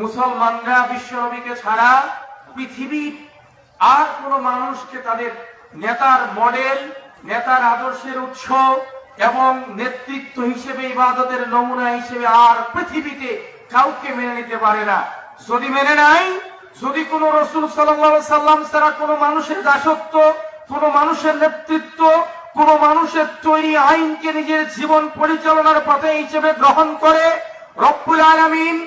মুসলমানরা বিশ্বনবীকে ছাড়া পৃথিবীর আর কোন মানুষকে তাদের নেতার মডেল, নেতার আদর্শের উৎস এবং নেতৃত্ব হিসেবে, ইবাদতের নমুনা হিসেবে আর পৃথিবীতে কাউকে মেনে নিতে পারে না। যদি মেনে নাই, যদি কোন রাসূল সাল্লাল্লাহু আলাইহি সাল্লাম ছাড়া কোন মানুষের দাসত্ব, কোন মানুষের নেতৃত্ব, কোন মানুষের তৈরি আইনকে নিজের জীবন পরিচালনার পথে হিসেবে গ্রহণ করে, রব্বুল আলামিন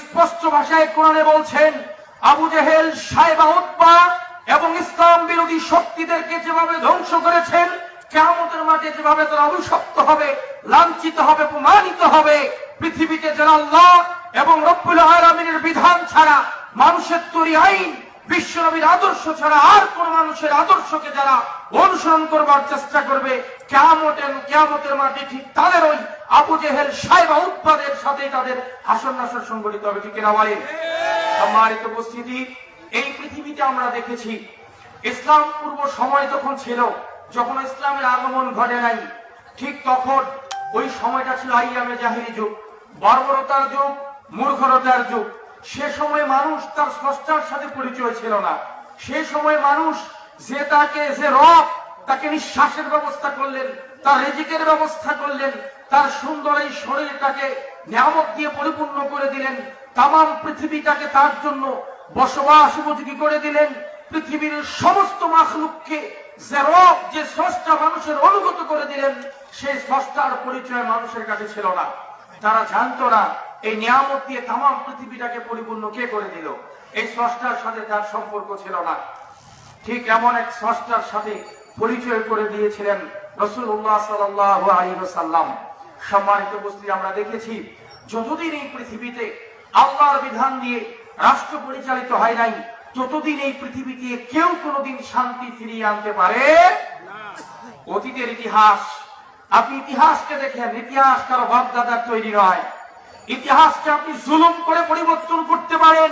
স্পষ্ট ভাষায় কোরআনে বলছেন, আবু জেহেল, সাইবা, উতবা এবং ইসলাম বিরোধী শক্তিদেরকে যেভাবে ধ্বংস করেছেন, কিয়ামতের মাঠে যেভাবে তারা অভিশপ্ত হবে, লাঞ্ছিত হবে, অপমানিত হবে, পৃথিবীতে যারা আল্লাহ এবং রব্বুল আলামিনের বিধান ছাড়া, মানুষের তৈরি আইন, বিশ্বনবীর আদর্শ ছাড়া আর কোন মানুষের আদর্শকে যারা অনুসরণ করবার চেষ্টা করবে, কিয়ামতের মাঠে ঠিক তাদের ওই আবু জেহেল, সাইবা, উতবাদের সাথে তাদের হাসর নাসর সংগঠিত হবে। ঠিক কিনা বলেন? সম্মানিত উপস্থিতি, এই পৃথিবীতে আমরা দেখেছি ইসলাম পূর্ব সময় তখন ছিল, যখন ইসলামের আগমন ঘটে নাই, ঠিক তখন ওই সময়টা ছিল আইয়ামে জাহিলি যুগ, বর্বরতার যুগ, মূর্খতার যুগ। সে সময় মানুষ তার স্রষ্টার সাথে পরিচয় ছিল না। সে সময় মানুষ যে রব তাকে নিঃশ্বাসের ব্যবস্থা করলেন, তার রিজিকের ব্যবস্থা করলেন, তার সুন্দর এই শরীরটাকে নিয়ামত দিয়ে পরিপূর্ণ করে দিলেন, তামাম পৃথিবীটাকে তার জন্য বসবাস উপযোগী করে দিলেন, পৃথিবীর সমস্ত মাখলুককে যে রব, যে স্রষ্টা মানুষের অনুগত করে দিলেন, সেই স্রষ্টার পরিচয় মানুষের কাছে ছিল না। তারা জানতো না এই নিয়ামত দিয়ে তামাম পৃথিবীটাকে পরিপূর্ণ কে করে দিল। এই স্রষ্টার সাথে তার সম্পর্ক ছিল না। ঠিক এমন এক স্রষ্টার সাথে পরিচয় করে দিয়েছিলেন রাসূলুল্লাহ সাল্লাল্লাহু আলাইহি ওয়াসাল্লাম। সম্মানিত উপস্থিতি, আমরা দেখেছি যতদিন এই পৃথিবীতে আল্লাহর বিধান দিয়ে রাষ্ট্র পরিচালিত হয় নাই, ততদিন এই পৃথিবীতে কেউ কোনোদিন শান্তি ফিরিয়ে আনতে পারে না। অতীতের ইতিহাস, আপনি ইতিহাসকে দেখেন, ইতিহাস কারো বাপ দাদার তৈরি নয়। ইতিহাসকে আপনি জুলুম করে পরিবর্তন করতে পারেন,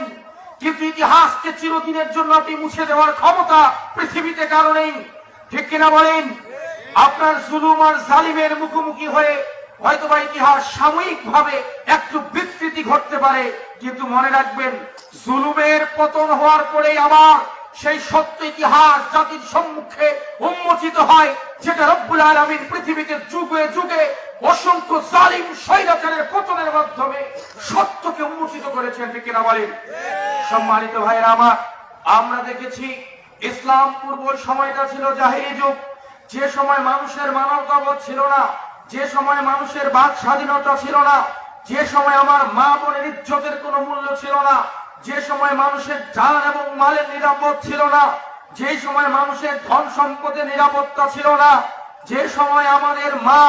কিন্তু ইতিহাসকে চিরদিনের জন্য আপনি মুছে দেওয়ার ক্ষমতা পৃথিবীতে কারো নেই। ঠিক কিনা বলেন? আপনার জুলুম আর জালিমের মুখোমুখি হয়ে হয়তোবা ইতিহাস সাময়িক ভাবে একটু বিকৃতি ঘটতে পারে, কিন্তু মনে রাখবেন, জুলুমের পতন হওয়ার পরে আবার সেই সত্য ইতিহাস জাতির সম্মুখে উন্মোচিত হয়, যেটা রব্বুল আলামিন পৃথিবীতে যুগে যুগে অসংখ্য জালিম স্বৈরাচারের পতনের মাধ্যমে সত্যকে উন্মোচিত করেছেন। ঠিক কিনা বলেন? সম্মানিত ভাইয়েরা আমার, আমরা দেখেছি ইসলাম পূর্ব সময়টা ছিল জাহিলি যুগ, যে সময় মানুষের মানবতাবোধ ছিল না, যে সময় মানুষের বাক স্বাধীনতা ছিল না, যে সময় আমার মা বোনের ইজ্জতের কোনো মূল্য ছিল না, যে সময় মানুষের জান এবং মালের নিরাপদ ছিল না, যে সময় মানুষের ধন সম্পদের নিরাপত্তা ছিল না, যে সময় আমাদের মা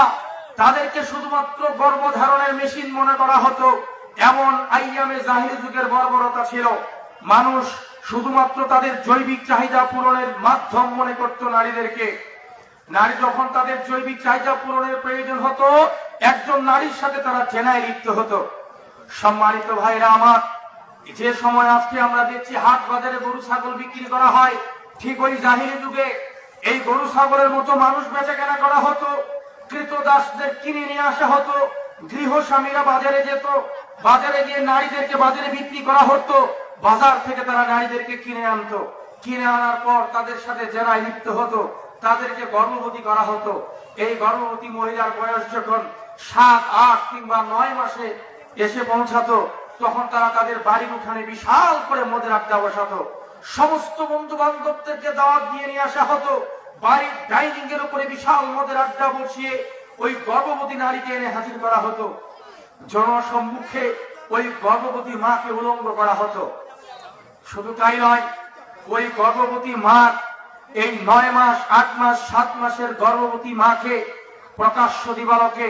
তাদেরকে শুধুমাত্র গর্ভধারণের মেশিন মনে করা হতো, এমন আইয়ামে জাহিলি যুগের বর্বরতা ছিল। মানুষ শুধুমাত্র তাদের জৈবিক চাহিদা পূরণের মাধ্যম মনে করত নারীদেরকে। নারী যখন তাদের জৈবিক চাহিদা পূরণের প্রয়োজন হতো, একজন নারীর সাথে তারা জেনায় লিপ্ত হতো। সম্মানিত ভাইরা আমার, যে সময় আজকে আমরা দেখছি হাট বাজারে গরু ছাগল বিক্রি করা হয়, ঠিক ওই জাহিলি যুগে এই গরু ছাগলের মতো মানুষ বেচা কেনা করা হতো। কৃতদাসদের কিনে নিয়ে আসা হতো, গৃহস্বামীরা বাজারে যেত, বাজারে গিয়ে নারীদেরকে বাজারে বিক্রি করা হতো, বাজার থেকে তারা নারীদেরকে কিনে আনতো, কিনে আনার পর তাদের সাথে জেনায় লিপ্ত হতো, তাদেরকে গর্ভবতী করা হতো। এই গর্ভবতী মহিলার বয়স যখন 7, 8 কিংবা 9 মাসে এসে পৌঁছাতো, তখন তারা তাদের বাড়ির উঠানে বিশাল করে মদের আড্ডা বসাতো। সমস্ত বন্ধু বান্ধবদেরকে দাওয়াত দিয়ে নিয়ে আসা হতো, বাড়ির ডাইনিং এর উপরে বিশাল মদের আড্ডা বসিয়ে ওই গর্ভবতী নারীকে এনে হাজির করা হতো। জনসম্মুখে ওই গর্ভবতী মাকে উলঙ্গ করা হতো। শুধু তাই নয়, ওই গর্ভবতী মা, এই 9 মাস, 8 মাস, 7 মাসের গর্ভবতী মাকে প্রকাশ্য দিবালোকে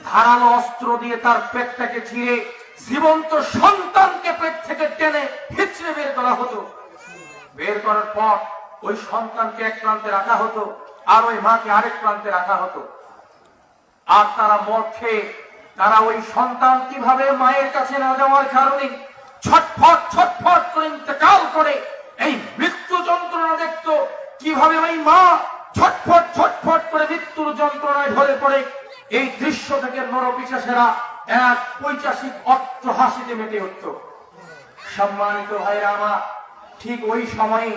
ধারালো অস্ত্র দিয়ে তার পেটটাকে ছিঁড়ে জীবন্ত সন্তানকে পেট থেকে টেনে হিচড়ে বের করা হতো। বের করার পর ওই সন্তানকে এক প্রান্তে রাখা হতো, আর ওই মাকে আরেক প্রান্তে রাখা হতো। আর তারা মদ খেয়ে তারা ওই সন্তান কিভাবে মায়ের কাছে না যাওয়ার কারণে ছটফট ছটফট করে ইন্তেকাল করে এই মৃত্যু যন্ত্রণা দেখতো, কিভাবে ওই মা ছটফট ছটফট করে মৃত্যুর যন্ত্রণায় ঢলে পড়ে। এই দৃশ্য থেকে নরপিশাচেরা এক পৈশাচিক অট্ট হাসিতে মেতে উঠত। সম্মানিত ভাইরা আমার, ঠিক ওই সময়ে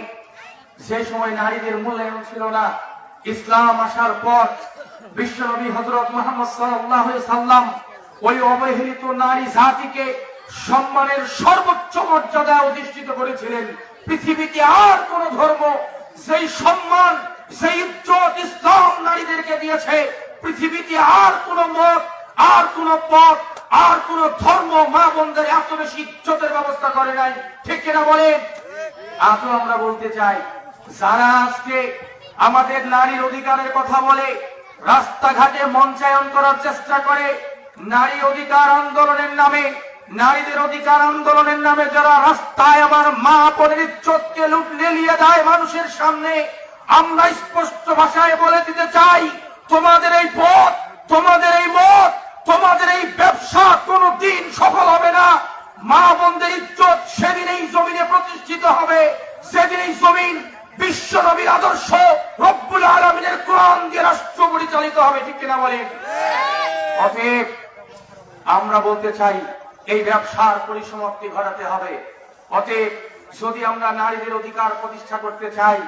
যে সময় নারীদের মূল্যায়ন ছিল না, ইসলাম আসার পর বিশ্বনবী হযরত মুহাম্মদ সাল্লাল্লাহু আলাইহি সাল্লাম ওই অবহেলিত নারী জাতিকে সম্মানের সর্বোচ্চ মর্যাদা অধিষ্ঠিত করেছিলেন। পৃথিবীতে আর কোন ধর্ম সেই সম্মান, সেই ইজ্জত ইসলাম নারীদেরকে দিয়েছে, পৃথিবীতে আর কোন মত, আর কোন পথ, আর কোন ধর্ম মা বোনদের এত বেশি ইজ্জতের ব্যবস্থা করে নাই। ঠিক কিনা বলেন? আজও আমরা বলতে চাই, যারা আজকে আমাদের নারীর অধিকারের কথা বলে, রাস্তাঘাটে মঞ্চায়ন করার চেষ্টা করে, নারী অধিকার আন্দোলনের নামে, নারীদের অধিকার আন্দোলনের নামে যারা রাস্তায় আমার মা বোনের ইজ্জতকে লেলিয়ে দেয় মানুষের সামনে, আমরা স্পষ্ট ভাষায় বলে দিতে চাই, তোমাদের এই পথ, তোমাদের এই মত, তোমাদের এই ব্যবসা কোনদিন সফল হবে না। মা বোনদের ইজ্জত সেদিন এই জমিনে প্রতিষ্ঠিত হবে, সেদিন এই জমিন বিশ্ব নবীর আদর্শ রব্বুল আলামিনের কোরআন দিয়ে রাষ্ট্র পরিচালিত হবে। ঠিক কিনা বলেন? অতএব আমরা বলতে চাই, এই ব্যবসার পরিসমাপ্তি ঘটাতে হবে। অতএব যদি আমরা নারীদের অধিকার প্রতিষ্ঠা করতে চাই,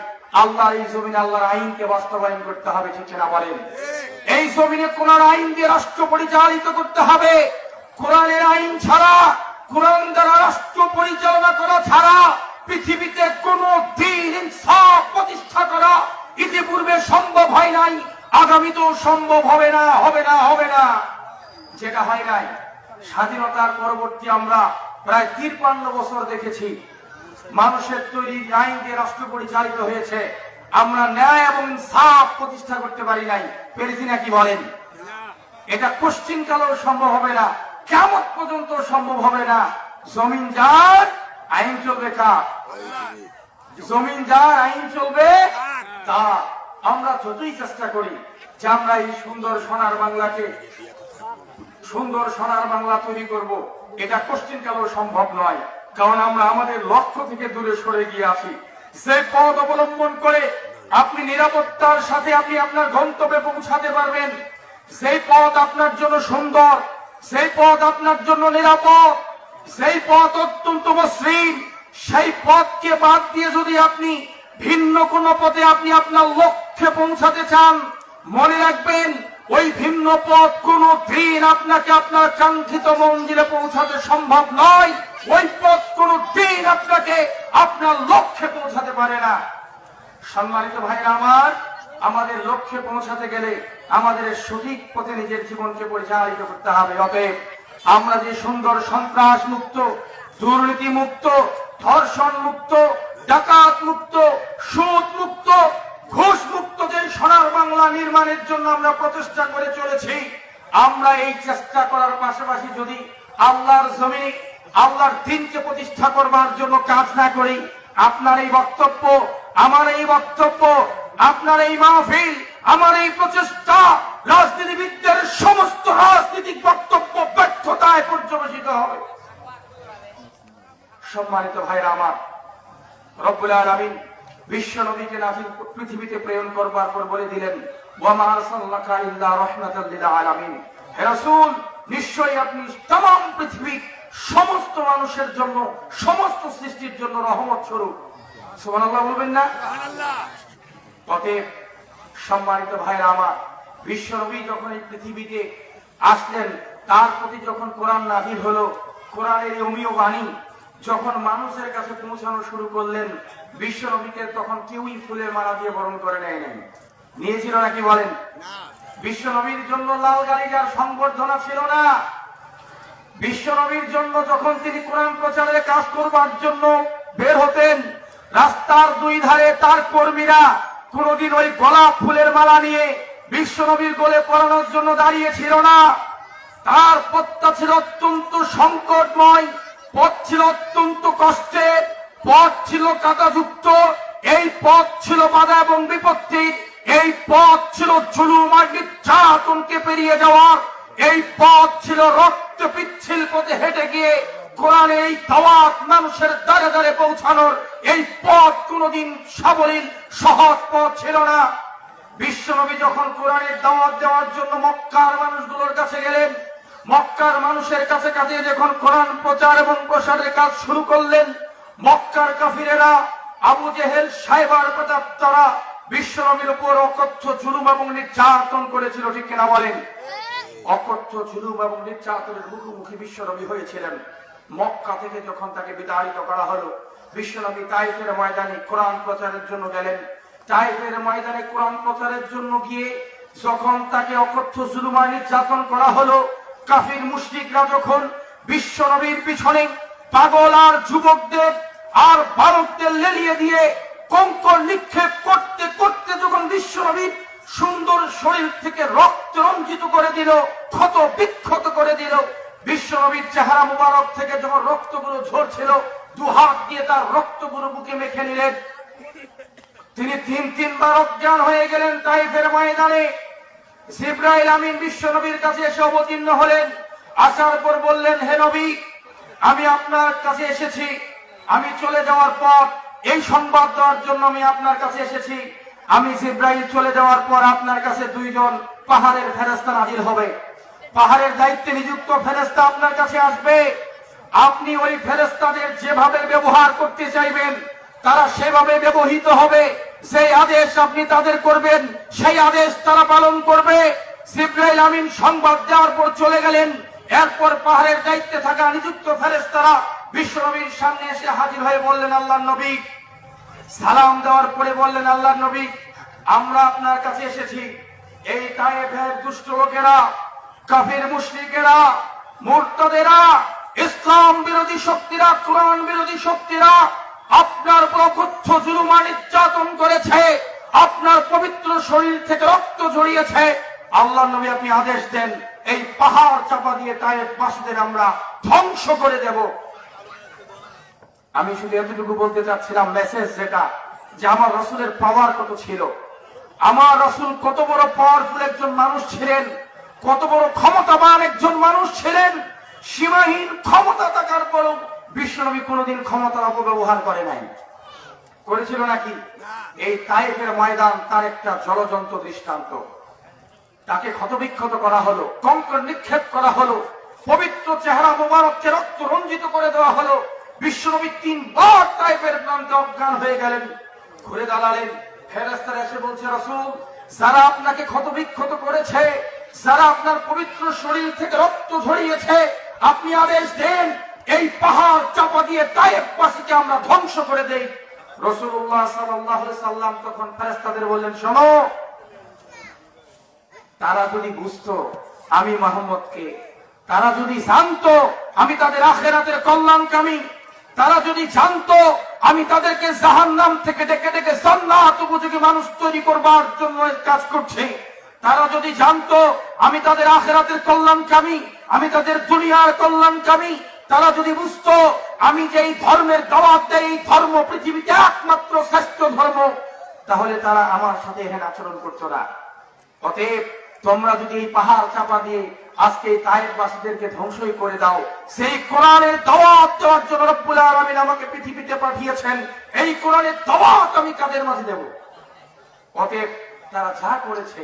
আল্লাহর এই জমিনে আল্লাহর আইনকে বাস্তবায়ন করতে হবে। ঠিক কিনা বলেন? এই জমিনে কোরআন আইন দিয়ে রাষ্ট্র পরিচালিত করতে হবে। কোরআনের আইন ছাড়া, কোরআন দ্বারা রাষ্ট্র পরিচালনা করা ছাড়া পৃথিবীতে কোন দিন ইনসাফ প্রতিষ্ঠা করা ইতিপূর্বে সম্ভব হয় নাই, আগামীতেও সম্ভব হবে না, হবে না, হবে না। যেটা হয় নাই, স্বাধীনতার পরবর্তী আমরা প্রায় 53 বছর দেখেছি মানুষের তৈরি আইন দিয়ে রাষ্ট্র পরিচালিত হয়েছে, আমরা ন্যায় এবং ইনসাফ প্রতিষ্ঠা করতে পারি নাই। পেরেছি নাকি বলেন? এটা কোশ্চিন কালেও সম্ভব হবে না, কিয়ামত পর্যন্ত সম্ভব হবে না। জমিন যার, আইন চলবে কার? জমিন যার, আইন চলবে তা। আমরা যতই চেষ্টা করি যে আমরা এই সুন্দর সোনার বাংলাকে, সুন্দর সোনার বাংলা তৈরি করব, এটা কোশ্চিন কালেও সম্ভব নয়। কারণ আমরা আমাদের লক্ষ্য থেকে দূরে সরে গিয়ে আছি। যে পথ অবলম্বন করে আপনি নিরাপত্তার সাথে আপনি আপনার গন্তব্যে পৌঁছাতে পারবেন, সেই পথ আপনার জন্য সুন্দর, সেই পথ আপনার জন্য নিরাপদ, সেই পথ অত্যন্ত মসৃণ, সেই পথকে বাদ দিয়ে যদি আপনি ভিন্ন কোন পথে আপনি আপনার লক্ষ্যে পৌঁছাতে চান, মনে রাখবেন ওই ভিন্ন পথ কোন দিন আপনাকে আপনার কাঙ্ক্ষিত মন্দিরে পৌঁছাতে সম্ভব নয়। ওই পথ কোন দিন আপনাকে আপনার লক্ষ্যে পৌঁছাতে পারে না। সম্মানিত ভাইরা আমার, আমাদের লক্ষ্যে পৌঁছাতে গেলে আমাদের সঠিক পথে নিজের জীবনকে পরিচালিত করতে হবে। অতএব আমরা যে সুন্দর সন্ত্রাস মুক্ত, দুর্নীতি মুক্ত, ধর্ষণ মুক্ত, ডাকাত মুক্ত, সুদ মুক্ত, ঘুষ মুক্ত যে সোনার বাংলা নির্মাণের জন্য আমরা প্রচেষ্টা করে চলেছি, আমরা এই চেষ্টা করার পাশাপাশি যদি আল্লাহর জমিনে আল্লাহর দ্বীনকে প্রতিষ্ঠা করবার জন্য কাজ না করি, আপনার এই বক্তব্য, আমার এই বক্তব্য, আপনার এই মাহফিল, আমার এই প্রচেষ্টা রাজনীতিবিদদের সমস্ত রাজনৈতিক বক্তব্য ব্যর্থতায় পর্যবেসিত হবে। সম্মানিত ভাইরা আমার, রব্বুল আলামিন বিশ্ব নবীকে নাজিল পৃথিবীতে প্রেরণ করবার পর বলে দিলেন, ওয়া মা আরসালনাকা ইল্লা রাহমাতাল লিল আলামিন। হে রাসূল, নিশ্চয়ই আপনি तमाम পৃথিবীর সমস্ত মানুষের জন্য, সমস্ত সৃষ্টির জন্য রহমত স্বরূপ। সুবহানাল্লাহ বলবেন না? সুবহানাল্লাহ। অতএব সম্মানিত ভাইরা আমার, বিশ্ব নবী যখন এই পৃথিবীতে আসলেন, তার প্রতি যখন কোরআন নাযিল হলো, কোরআনের এই অমীয় বাণী যখন মানুষের কাছে পৌঁছানো শুরু করলেন, বিশ্ব নবীকে তখন কেউই ফুলের মালা দিয়ে বরণ করে নেয় নাই। নিয়েছিল নাকি বলেন? বিশ্ব নবীর জন্য লাল গালিচার সংবর্ধনা ছিল না। বিশ্ব নবীর জন্য যখন তিনি কোরআন প্রচারের কাজ করবার জন্য বের হতেন, রাস্তার দুই ধারে তার কর্মীরা কোনদিন ওই গোলাপ ফুলের মালা নিয়ে বিশ্ব নবীর গলে পরানোর জন্য দাঁড়িয়ে ছিল না। তার পথটা ছিল অত্যন্ত সংকটময়, পথ ছিল অত্যন্ত কষ্টের, পথ ছিল কাঁটাযুক্ত, এই পথ ছিল বাধা এবং বিপত্তির, এই পথ ছিল জুলুম আর নির্যাতনকে পেরিয়ে যাওয়ার, এই পথ ছিল রক্ত পিচ্ছিল পথে হেঁটে গিয়ে কোরআনের এই দাওয়াত মানুষের দ্বারে দ্বারে পৌঁছানোর এই পথ কোনদিন সাবলীল সহজ পথ ছিল না। বিশ্বনবী যখন কোরআনের দাওয়াত দেওয়ার জন্য মক্কার মানুষগুলোর কাছে গেলেন, মক্কার মানুষের কাছে কাছে যখন কোরআন প্রচার এবং প্রসারের কাজ শুরু করলেন, মক্কার কাফিরেরা আবু জেহেল, সাইবার প্রতাপ তারা বিশ্বনবীর উপর অকথ্য জুলুম এবং নির্যাতন করেছিল, ঠিক কিনা বলেন? অকথ্য জুলুম এবং নির্যাতনের মুখোমুখি বিশ্বনবী হয়েছিলেন। মক্কা থেকে যখন তাকে বিতাড়িত করা হলো, বিশ্বনবী তাইফের ময়দানে কোরআন প্রচারের জন্য গেলেন। তাইফের ময়দানে কোরআন প্রচারের জন্য গিয়ে যখন তাকে অকথ্য জুলুম আর নির্যাতন করা হলো, কাফির মুশরিকরা যখন বিশ্বনবীর পিছনে পাগল আর যুবকদের আর বালকদের লেলিয়ে দিয়ে কঙ্কর নিক্ষেপ করতে করতে যখন বিশ্বনবীর সুন্দর শরীর থেকে রক্ত রঞ্জিত করে দিল, ক্ষত বিক্ষত করে দিল, বিশ্বনবীর চেহারা মুবারক থেকে যখন রক্তগুলো ঝরছিল, দু হাত দিয়ে তার রক্তগুলো বুকে মেখে নিলেন। তিনি তিনবার অজ্ঞান হয়ে গেলেন তাইফের ময়দানে। জিবরাইল আমিন বিশ্বনবীর কাছে এসে অবতীর্ণ হলেন। আসার পর বললেন, হে নবী, আমি আপনার কাছে এসেছি, আমি চলে যাওয়ার পর এই সংবাদ দেওয়ার জন্য আমি আপনার কাছে এসেছি। আমি জিবরাইল চলে যাওয়ার পর আপনার কাছে দুইজন পাহাড়ের ফেরেশতা নাজিল হবে, পাহাড়ের দায়িত্বে নিযুক্ত ফেরেশতা আপনার কাছে আসবে। আপনি ওই ফেরেশতাদের যেভাবে ব্যবহার করতে চাইবেন তারা সেভাবে ব্যবহৃত হবে, সেই আদেশ আপনি তাদের করবেন, সেই আদেশ তারা পালন করবে। জিবরাইল আমিন সংবাদ দেওয়ার পর চলে গেলেন। এরপর পাহাড়ের দায়িত্বে থাকা নিযুক্ত ফেরেশতারা বিশ্বনবীর সামনে এসে হাজির হয়ে বললেন, আল্লাহর নবী। সালাম দেওয়ার পরে বললেন, আল্লাহর নবী, আমরা আপনার কাছে এসেছি, এই তায়েফের দুষ্ট লোকেরা, কাফির মুশরিকেরা, মুরতাদেরা, ইসলাম বিরোধী শক্তিরা, কোরআন বিরোধী শক্তিরা আপনার উপর অকথ্য জুলুম আর নির্যাতন করেছে, আপনার পবিত্র শরীর থেকে রক্ত ঝরিয়েছে। আল্লাহর নবী, আপনি আদেশ দেন, এই পাহাড় চাপা দিয়ে তায়েফবাসীদের আমরা ধ্বংস করে দেব। আমি শুধু এতটুকু বলতে চাচ্ছিলাম, মেসেজ যেটা, যে আমার রাসূলের পাওয়ার কত ছিল, আমার রাসূল কত বড় পাওয়ারফুল একজন মানুষ ছিলেন, কত বড় ক্ষমতাবান একজন মানুষ ছিলেন। সীমাহীন ক্ষমতা থাকার পরও বিশ্বনবী কোনদিন ক্ষমতার অপব্যবহার করে নাই, করেছিল নাকি? এই তায়েফের ময়দান তার একটা জ্বলজ্বন্ত দৃষ্টান্ত। তাকে ক্ষতবিক্ষত করা হলো, কঙ্কর নিক্ষেপ করা হলো, পবিত্র চেহারা মোবারককে রক্ত রঞ্জিত করে দেওয়া হলো। বিশ্বনবী তিনবার তায়েফের প্রান্তে অজ্ঞান হয়ে গেলেন। ঘুরে দাঁড়ালেন, ফেরেশতারা এসে বলছে, রাসূল, যারা আপনাকে ক্ষতবিক্ষত করেছে, যারা আপনার পবিত্র শরীর থেকে রক্ত ঝরিয়েছে, আপনি আদেশ দেন এই পাহাড় চাপা দিয়ে তায়েফবাসীকে আমরা ধ্বংস করে দেই। রাসূলুল্লাহ সাল্লাল্লাহু আলাইহি সাল্লাম তখন ফেরেশতাদের বললেন, শোনো, তারা যদি বুঝতো আমি মুহাম্মদকে, তারা যদি জানতো আমি তাদের আখিরাতের কল্যাণকামী, তারা যদি জানতো আমি তাদেরকে জাহান্নাম থেকে ডেকে ডেকে জান্নাত উপযোগী মানুষ তৈরি করবার জন্য কাজ করছি, তারা যদি জানতো আমি তাদের আখিরাতের কল্যাণকামী, আমি তাদের দুনিয়ার কল্যাণকামী, তারা যদি বুঝতো আমি যে এই ধর্মের দাওয়াত দেই, এই ধর্ম পৃথিবীতে একমাত্র শ্রেষ্ঠ ধর্ম, তাহলে তারা আমার সাথে এহেন আচরণ করতো না। অতএব তোমরা যদি এই পাহাড় চাপা দিয়ে আজকে তায়েফবাসীদেরকে ধ্বংসই করে দাও, সেই কোরআনের দাওয়াত দেওয়ার জন্য রব্বুল আলামিন আমাকে পৃথিবীতে পাঠিয়েছেন, এই কোরআনের দাওয়াত আমি কাদের মাঝে দেব? অতএব তারা যা করেছে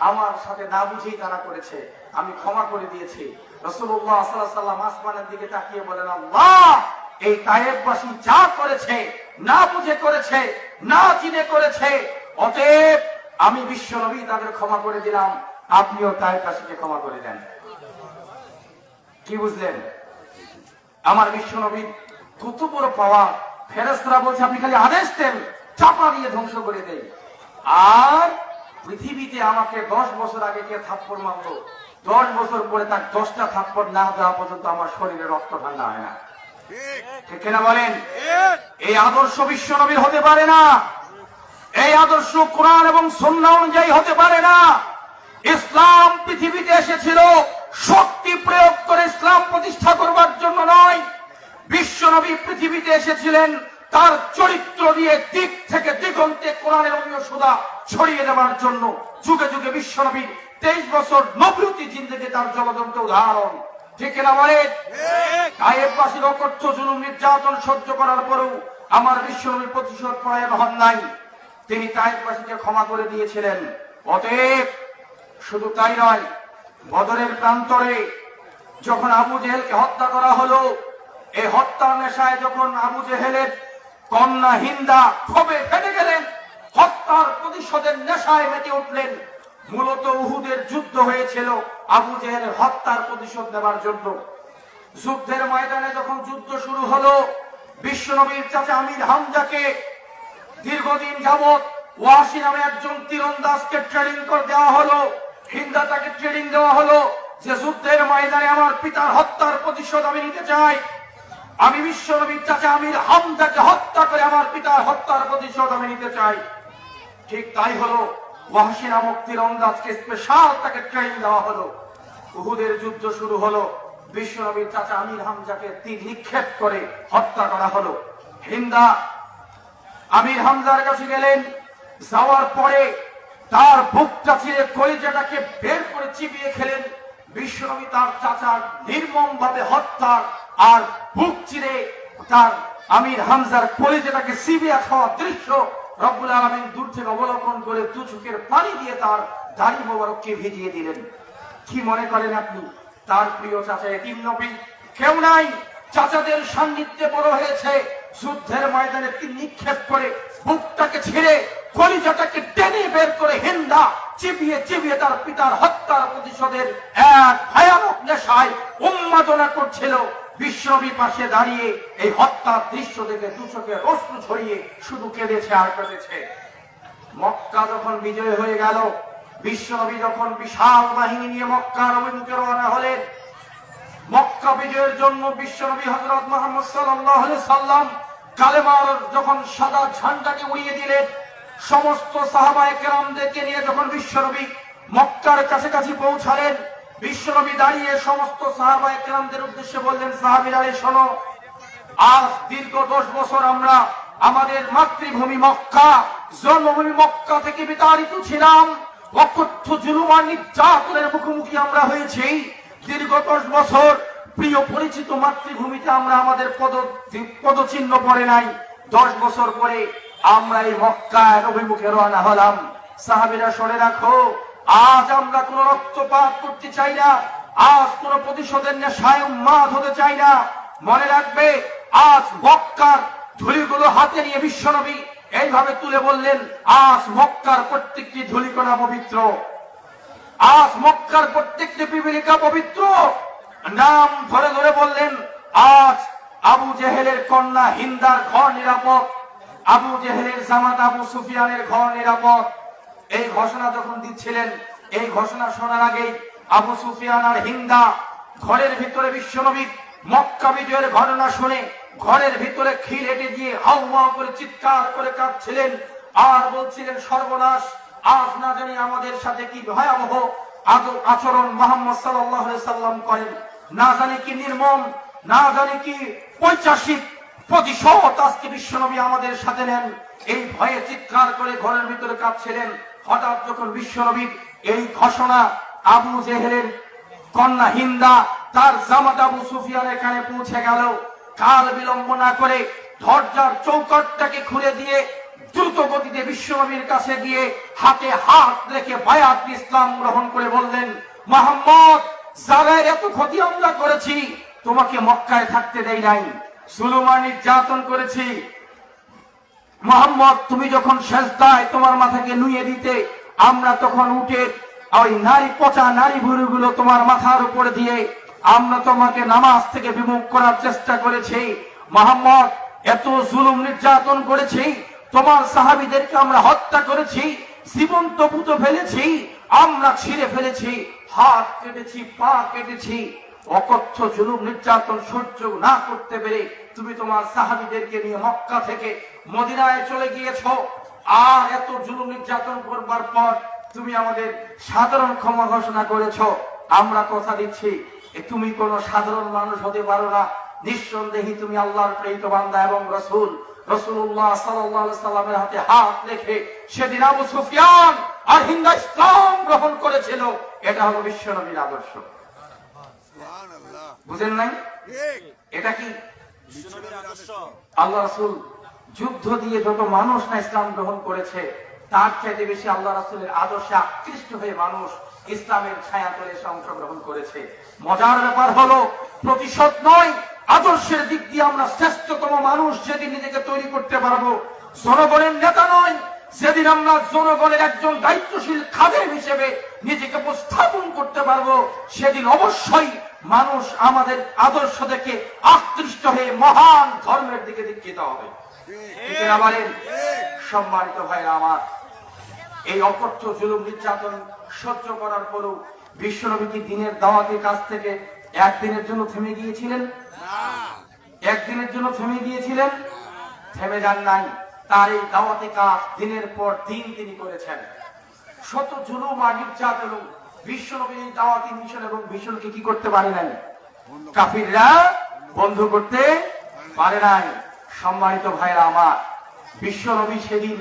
আমার সাথে না বুঝেই তারা করেছে, আমি ক্ষমা করে দিয়েছি। রাসূলুল্লাহ সাল্লাল্লাহু আলাইহি ওয়াসাল্লাম আসমানের দিকে তাকিয়ে বলেন, আল্লাহ, এই তায়েফবাসী যা করেছে না বুঝে করেছে, না চিনে করেছে, অতএব আমি বিশ্বনবী তাদের ক্ষমা করে দিলাম, আপনিও তায়েফবাসীকে ক্ষমা করে দেন। কি বুঝলেন? আমার বিশ্বনবী কত বড় পাওয়া। ফেরেশতারা বলছে আপনি খালি আদেশ দেন, চাপা দিয়ে ধ্বংস করে দেন। আর পৃথিবীতে আমাকে 10 বছর আগে কে থাপ্পড় মারলো, 10 বছর পরে তার 10টা থাপ্পড় না দেওয়া পর্যন্ত আমার শরীরে রক্ত ঠান্ডা হয় না। ঠিক কিনা বলেন? এই আদর্শ বিশ্বনবীর হতে পারে না, এই আদর্শ কোরআন এবং সুন্নাহ অনুযায়ী হতে পারে না। ইসলাম পৃথিবীতে এসেছিল শক্তি প্রয়োগ করে ইসলাম প্রতিষ্ঠা করবার জন্য নয়। বিশ্বনবী পৃথিবীতে এসেছিলেন তার চরিত্র দিয়ে দিক থেকে দিগন্তে কোরআনের অমীয় সুধা ছড়িয়ে দেওয়ার জন্য। যুগে যুগে বিশ্বনবী 23 বছর নবুয়তি জিন্দেগি তার জ্বলন্ত উদাহরণ। ঠিক না বলেন? তায়েফবাসীর অকথ্য জুলুম নির্যাতন সহ্য করার পরেও আমার বিশ্বনবী প্রতিশোধ পরায়ণ হন নাই, তিনি তায়েফবাসীকে ক্ষমা করে দিয়েছিলেন। অতএব শুধু তাই নয়, বদরের প্রান্তরে যখন আবু জেহেলকে হত্যা করা হলো, এই হত্যার নেশায় যখন আবু জেহেলের কন্যা হিন্দা ক্ষোভে ফেটে গেলেন, হত্যার প্রতিশোধের নেশায় মেতে উঠলেন। মূলত উহুদের যুদ্ধ হয়েছিল আবু জেহেলের হত্যার প্রতিশোধ নেবার জন্য। যুদ্ধের ময়দানে যখন যুদ্ধ শুরু হলো, বিশ্বনবীর চাচা আমির হামজাকে দীর্ঘদিন যাবৎ ওয়াসি নামে একজন তীরন্দাজকে ট্রেনিং করে দেওয়া হলো। হিন্দা তাকে ট্রেনিং দেওয়া হলো যে যুদ্ধের ময়দানে আমার পিতার হত্যার প্রতিশোধ আমি নিতে চাই, আমি বিশ্বনবীর চাচা আমির হামজাকে হত্যা করে আমার পিতার হত্যার প্রতিশোধ আমি নিতে চাই। ঠিক তাই হলো, ওয়াসি নামক তীরন্দাজকে স্পেশাল তাকে ট্রেনিং দেওয়া হলো। উহুদের যুদ্ধ শুরু হলো, বিশ্বনবীর চাচা আমির হামজাকে তীর নিক্ষেপ করে হত্যা করা হলো। হিন্দা আমির হামজার কাছে গেলেন, যাওয়ার পরে তার বুকটা চিরে কলিজাটাকে বের করে চিবিয়ে খেলেন। বিশ্বনবী তার চাচার নির্মম ভাবে হত্যা আর বুক চিরে তার আমির হামজার কলিজাটাকে চিবিয়ে খাওয়া দৃশ্য রব্বুল আলামিন দূর থেকে অবলোকন করে দু চোখের পানি দিয়ে তার দাড়ি মোবারককে ভিজিয়ে দিলেন। কি মনে করেন আপনি? তার প্রিয় চাচা এতিম নবী, কেউ নাই, চাচাদের সান্নিধ্যে বড় হয়েছে। যুদ্ধের ময়দানে তিনি নিক্ষেপ করে বুকটাকে ছিঁড়ে কলিজাটাকে টেনে বের করে হিন্দা চিবিয়ে চিবিয়ে তার পিতার হত্যার প্রতিশোধের এক ভয়ানক নেশায় উন্মাদনা করছিল। বিশ্বনবী পাশে দাঁড়িয়ে এই হত্যার দৃশ্য দেখে দু চোখে অশ্রু ছড়িয়ে শুধু কেঁদেছে আর কেঁদেছে। মক্কা যখন বিজয় হয়ে গেল, বিশ্বনবী যখন বিশাল বাহিনী নিয়ে মক্কার অভিমুখে রওনা হলেন, মক্কা বিজয়ের জন্য বিশ্বনবী হযরত মুহাম্মদ সাল্লাল্লাহু আলাইহি সাল্লাম কালেমার যখন সাদা ঝান্ডাকে উড়িয়ে দিলেন, সমস্ত সাহাবায়ে কেরামদেরকে নিয়ে যখন বিশ্বনবী মক্কার কাছাকাছি পৌঁছালেন, বিশ্বনবী দাঁড়িয়ে সমস্ত সাহাবায়ে কেরামদের উদ্দেশ্যে বললেন, সাহাবীরা শোনো, আজ দীর্ঘ 10 বছর আমরা আমাদের মাতৃভূমি মক্কা, জন্মভূমি মক্কা থেকে বিতাড়িত ছিলাম। অকথ্য জুলুম আর নির্যাতনের মুখোমুখি আমরা হয়েছি। দীর্ঘ 10 বছর প্রিয় পরিচিত মাতৃভূমিতে আমরা আমাদের পদচিহ্ন পড়ে নাই। 10 বছর পরে আমরা এই মক্কার অভিমুখে রওনা হলাম। সাহাবীরা শুনে রাখো, আজ আমরা কোন রক্তপাত করতে চাই না, আজ কোন প্রতিশোধের নেশায় উন্মাদ হতে চাই না। মনে রাখবে, আজ মক্কার ধুলিগুলো হাতে নিয়ে বিশ্বনবী এইভাবে তুলে বললেন, আজ মক্কার প্রত্যেকটি ধুলিকণা পবিত্র, আজ মক্কার প্রত্যেকটি পিপিলিকা পবিত্র। নাম ধরে ধরে বললেন, আজ আবু জেহেলের কন্যা হিন্দার ঘর নিরাপদ, আবু জেহেলের জামাত আবু সুফিয়ানের ঘর নিরাপদ। এই ঘোষণা যখন দিচ্ছিলেন, এই ঘোষণা শোনার আগেই আবু সুফিয়ান আর হিন্দা ঘরের ভিতরে বিশ্বনবী মক্কা বিজয়ের ঘটনা শুনে ঘরের ভিতরে খিল হেঁটে দিয়ে হাউমাউ করে চিৎকার করে কাঁদছিলেন আর বলছিলেন, সর্বনাশ, আজ না জানি আমাদের সাথে কি ভয়াবহ আচরণ মুহাম্মদ সাল্লাল্লাহু আলাইহি সাল্লাম করেন, না জানি কি নির্মম, না জানি কি পৈশাচিক প্রতিশোধ আজকে বিশ্বনবী আমাদের সাথে নেন। এই ভয়ে চিৎকার করে ঘরের ভিতরে কাঁদছিলেন। হঠাৎ যখন বিশ্বনবী এই ঘোষণা আবু জেহেলের কন্যা হিন্দা তার জামাত আবু সুফিয়ানের কানে পৌঁছে গেল, কাল বিলম্ব না করে দরজার চৌকাঠটাকে খুলে দিয়ে দ্রুত গতিতে বিশ্বনবীর কাছে গিয়ে হাতে হাত রেখে বায়াত ইসলাম গ্রহণ করে বললেন, মুহাম্মদ, যাদের এত ক্ষতি আমরা করেছি, তোমাকে মক্কায় থাকতে দেই নাই, জুলুম আর নির্যাতন করেছি। মুহাম্মদ, তুমি যখন সেজদায় তোমার মাথাকে নুয়ে দিতে, আমরা তখন উঠে ওই নারী পচা নারী ভুরুগুলো তোমার মাথার উপরে দিয়ে আমরা তোমাকে নামাজ থেকে বিমুখ করার চেষ্টা করেছি। মুহাম্মদ, এত জুলুম নির্যাতন করেছি, তোমার সাহাবীদেরকে আমরা হত্যা করেছি, জীবন্ত পুঁতে ফেলেছি, আমরা ছিঁড়ে ফেলেছি, হাত কেটেছি, পা কেটেছি। অকথ্য জুলুম নির্যাতন সহ্য না করতে পেরে তুমি তোমার সাহাবীদেরকে নিয়ে মক্কা থেকে মদিনায় চলে গিয়েছো। আর এত জুলুম নির্যাতন করবার পর তুমি আমাদের সাধারণ ক্ষমা ঘোষণা করেছো। আমরা কথা দিচ্ছি, তুমি কোনো সাধারণ মানুষ হতে পারো না। নিঃসন্দেহে তুমি আল্লাহর প্রেরিত বান্দা এবং রাসূল। রাসূলুল্লাহ সাল্লাল্লাহু আলাইহি সাল্লামের হাতে হাত রেখে সেদিন আবু সুফিয়ান আর হিন্দা ইসলাম গ্রহণ করেছিল। এটা হলো বিশ্বনবীর আদর্শ। বুঝেন নাই? এটা কি আল্লাহ রাসূল যুদ্ধ দিয়ে যত মানুষ না ইসলাম গ্রহণ করেছে, তার চাইতে বেশি আল্লাহ রাসূলের আদর্শে আকৃষ্ট হয়ে মানুষ ইসলামের ছায়াতলে এসে অংশগ্রহণ করেছে। মজার ব্যাপার হলো প্রতিশোধ নয়, আদর্শের দিক দিয়ে আমরা শ্রেষ্ঠতম মানুষ যেদিন নিজেকে তৈরি করতে পারবো, জনগণের নেতা নয়, যেদিন আমরা জনগণের একজন দায়িত্বশীল খাদেম হিসেবে নিজেকে উপস্থাপন করতে পারবো, সেদিন অবশ্যই মানুষ আমাদের আদর্শ দেখে আকৃষ্ট হয়ে মহান ধর্মের দিকে দীক্ষিত হবে। সম্মানিত ভাইরা আমার, এই অকথ্য জুলুম নির্যাতন সহ্য করার পরও বিশ্বনবী কি দিনের দাওয়াতের কাছ থেকে একদিনের জন্য থেমে গিয়েছিলেন? একদিনের জন্য থেমে গিয়েছিলেন? থেমে যান নাই। তার এই দাওয়াতে কাজ দিনের পর দিন তিনি করেছেন। শত জুলুম আর নির্যাতন বিশ্বনবী এই দাওয়াতি মিশন এবং মিশনকে কি করতে পারে নাই? কাফিররা বন্ধ করতে পারে নাই। সম্মানিত ভাইরা আমার, বিশ্বনবী সেদিন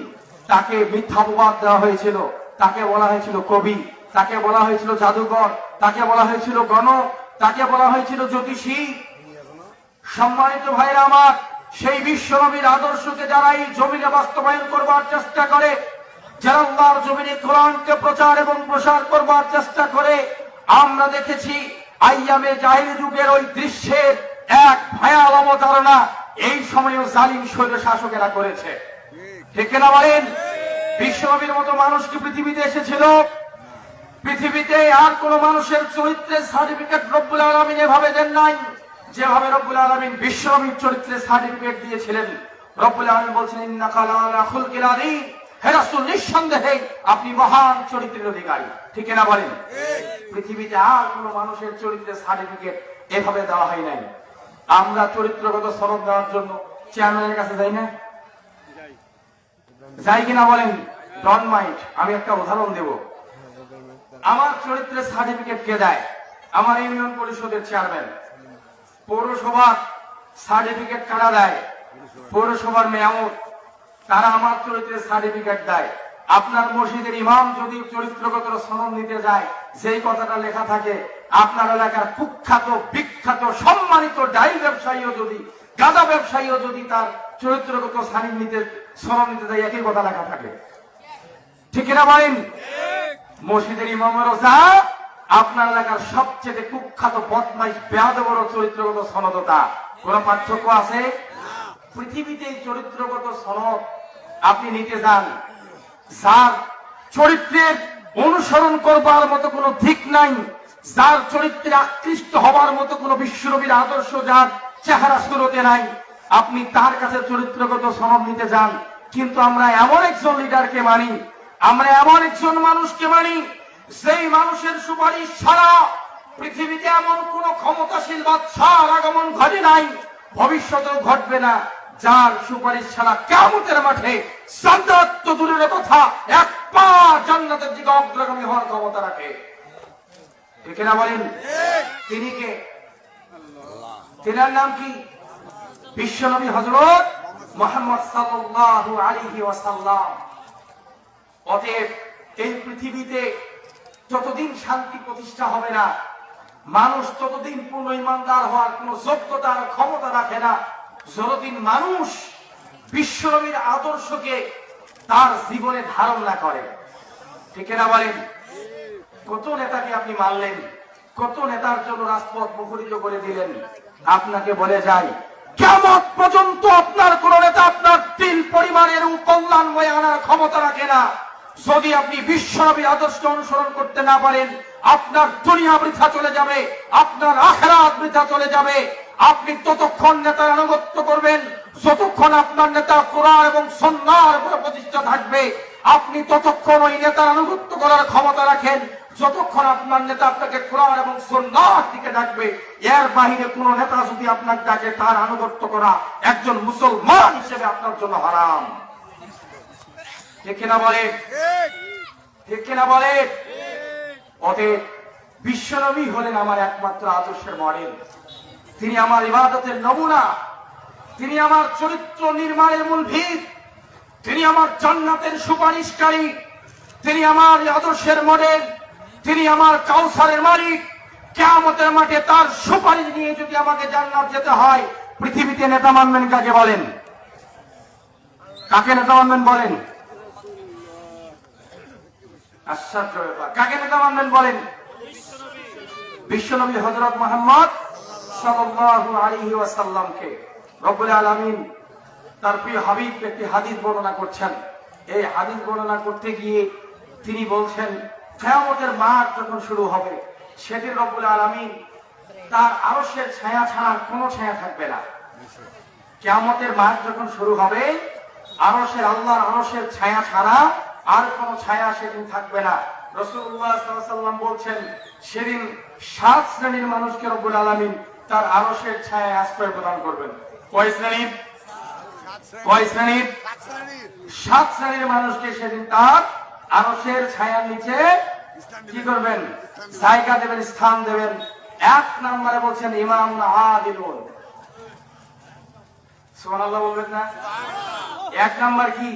তাকে মিথ্যা অপবাদ দেওয়া হয়েছিল, তাকে বলা হয়েছিল কবি, তাকে বলা হয়েছিল জাদুকর, তাকে বলা হয়েছিল গণক, তাকে বলা হয়েছিল জ্যোতিষী। সম্মানিত ভাইরা আমার, সেই বিশ্বনবীর আদর্শকে যারা এই জমিনে বাস্তবায়ন করবার চেষ্টা করে, যারা আল্লাহর জমিনে কোরআনকে প্রচার এবং প্রসার করবার চেষ্টা করে, আমরা দেখেছি আইয়ামে জাহিলি যুগের ওই দৃশ্যের এক ভয়াল অবতারণা এই সময়েও জালিম শৈল শাসকেরা করেছে। ঠিক না বলেন? বিশ্বনবীর মতো মানুষ কি পৃথিবীতে এসেছিল? পৃথিবীতে আর কোন মানুষের চরিত্রের সার্টিফিকেট রব্বুল আলামিন এভাবে দেন নাই যেভাবে রব্বুল আলামিন বিশ্বনবীর চরিত্রের সার্টিফিকেট দিয়েছিলেন। রব্বুল আলামিন বলছেন, ইন্নাকা লাআলা খুলকিল আযীম, হে রাসূল নিঃসন্দেহে আপনি মহান চরিত্রের অধিকারী। ঠিক না বলেন? পৃথিবীতে আর কোন মানুষের চরিত্রের সার্টিফিকেট এভাবে দেওয়া হয় নাই। আমরা চরিত্রগত সনদ দেওয়ার জন্য চেয়ারম্যানের কাছে যাই না? যাই কিনা বলেন? ডন মাইন্ড। আমি একটা উদাহরণ দেব। আমার চরিত্রের সার্টিফিকেট কে দেয়? আমার ইউনিয়ন পরিষদের চেয়ারম্যান। পৌরসভার সার্টিফিকেট কারা দেয়? পৌরসভার মেয়র। তারা আমার চরিত্রের সার্টিফিকেট দেয়। আপনার মসজিদের ইমাম যদি চরিত্রগত সনদ নিতে যায়, যেই কথাটা লেখা থাকে, আপনার এলাকার কুখ্যাত বিখ্যাত সম্মানিত ডাইল ব্যবসায়ীও যদি, গাঁজা ব্যবসায়ীও যদি তার চরিত্রগত সনদ নিতে যায়, একই কথা লেখা থাকে। ঠিক না বলেন? মসজিদের ইমামেরও যা, আপনার এলাকার সবচেয়ে কুখ্যাত বদমাইশ বেয়াদবর চরিত্রগত সনদতা। কোন পার্থক্য আছে? পৃথিবীতে এই চরিত্রগত সনদ আপনি নিতে যান, যার চরিত্রের অনুসরণ করবার মতো কোনো দিক নাই, যার চরিত্রে আকৃষ্ট হবার মতো কোনো বিশ্বনবীর আদর্শ যার চেহারা সুরতে নাই, আপনি তার কাছে চরিত্রগত সনদ নিতে যান। কিন্তু আমরা এমন একজন লিডারকে মানি, আমরা এমন একজন মানুষকে মানি, সেই মানুষের সুপারিশ ছাড়া পৃথিবীতে এমন কোন ক্ষমতাশীল বাদশার আগমন ঘটে নাই, ভবিষ্যতেও ঘটবে না, যার সুপারিশ ছাড়া কিয়ামতের মাঠে জান্নাত তো দূরের কথা, এক পা জান্নাতের দিকে অগ্রগামী হওয়ার ক্ষমতা রাখে। ঠিক না বলেন? তিনি কে? তিনার নাম কি? বিশ্বনবী হযরত মুহাম্মদ সাল্লাল্লাহু আলাইহি ওয়াসাল্লাম। অতএব এই পৃথিবীতে যতদিন শান্তি প্রতিষ্ঠা হবে না, মানুষ ততদিন পূর্ণ ইমানদার হওয়ার কোন যোগ্যতা আর ক্ষমতা রাখে না, যতদিন মানুষ বিশ্বনবীর আদর্শকে তার জীবনে ধারণ না করে। ঠিক না বলেন? কত নেতাকে আপনি মানলেন, কত নেতার জন্য রাজপথ মুখরিত করে দিলেন। আপনাকে বলে যাই, কিয়ামত পর্যন্ত আপনার কোন নেতা আপনার তিল পরিবারের কল্যাণময় আনার ক্ষমতা রাখে না। যদি আপনি বিশ্বনবীর আদর্শ অনুসরণ করতে না পারেন, আপনার দুনিয়া বৃথা চলে যাবে, আপনার আখিরাত বৃথা চলে যাবে। আপনি ততক্ষণ নেতার আনুগত্য করবেন যতক্ষণ আপনার নেতা কোরআন এবং সুন্নাহর উপর প্রতিষ্ঠা থাকবে। আপনি ততক্ষণ ওই নেতার আনুগত্য করার ক্ষমতা রাখেন যতক্ষণ আপনার নেতা আপনাকে কোরআন এবং সুন্নাহর দিকে ডাকবে। এর বাইরে কোন নেতা যদি আপনাকে ডাকে, তার আনুগত্য করা একজন মুসলমান হিসেবে আপনার জন্য হারাম। ঠিক কিনা বলে? ঠিক কিনা বলে? অতএব বিশ্বনবী হলেন আমার একমাত্র আদর্শের মডেল। তিনি আমার ইবাদতের নমুনা, তিনি আমার চরিত্র নির্মাণের মূল ভিত, তিনি আমার জান্নাতের সুপারিশকারী, তিনি আমার আদর্শের মডেল, তিনি আমার কাউসারের মালিক। কিয়ামতের মাঠে তার সুপারিশ নিয়ে যদি আমাকে জান্নাত যেতে হয়, পৃথিবীতে নেতা মানবেন কাকে বলেন? কাকে নেতা মানবেন বলেন? আশ্চর্য ব্যাপার। কাকে নেতা মানবেন বলেন? বিশ্বনবী হযরত মুহাম্মদ সাল্লাল্লাহু আলাইহি ওয়াসাল্লামকে। রব্বুল আলামিন তার প্রিয় হাবিব একটি হাদিস বর্ণনা করছেন। এই হাদিস বর্ণনা করতে গিয়ে তিনি বলছেন, কিয়ামতের মাঠ যখন শুরু হবে সেদিন রব্বুল আলামিন তার আরশের ছায়া ছাড়া কোনো ছায়া থাকবে না। কিয়ামতের মাঠ যখন শুরু হবে আরশের, আল্লাহর আরশের ছায়া ছাড়া আর কোনো ছায়া সেদিন থাকবে না। রাসূলুল্লাহ সাল্লাল্লাহু আলাইহি ওয়াসাল্লাম বলছেন, সেদিন 7 শ্রেণীর মানুষকে রব্বুল আলামিন তার আরশের ছায়ায় আশ্রয় প্রদান করবেন। কয় শ্রেণীর? কয় শ্রেণীর? 7 শ্রেণীর মানুষকে সেদিন তার আরশের ছায়ার নিচে কি করবেন? জায়গা দেবেন, স্থান দেবেন। 1 নম্বরে বলছেন ইমামুন আদিলুন। সুবহানাল্লাহ বলবেন না? 1 নাম্বার কি?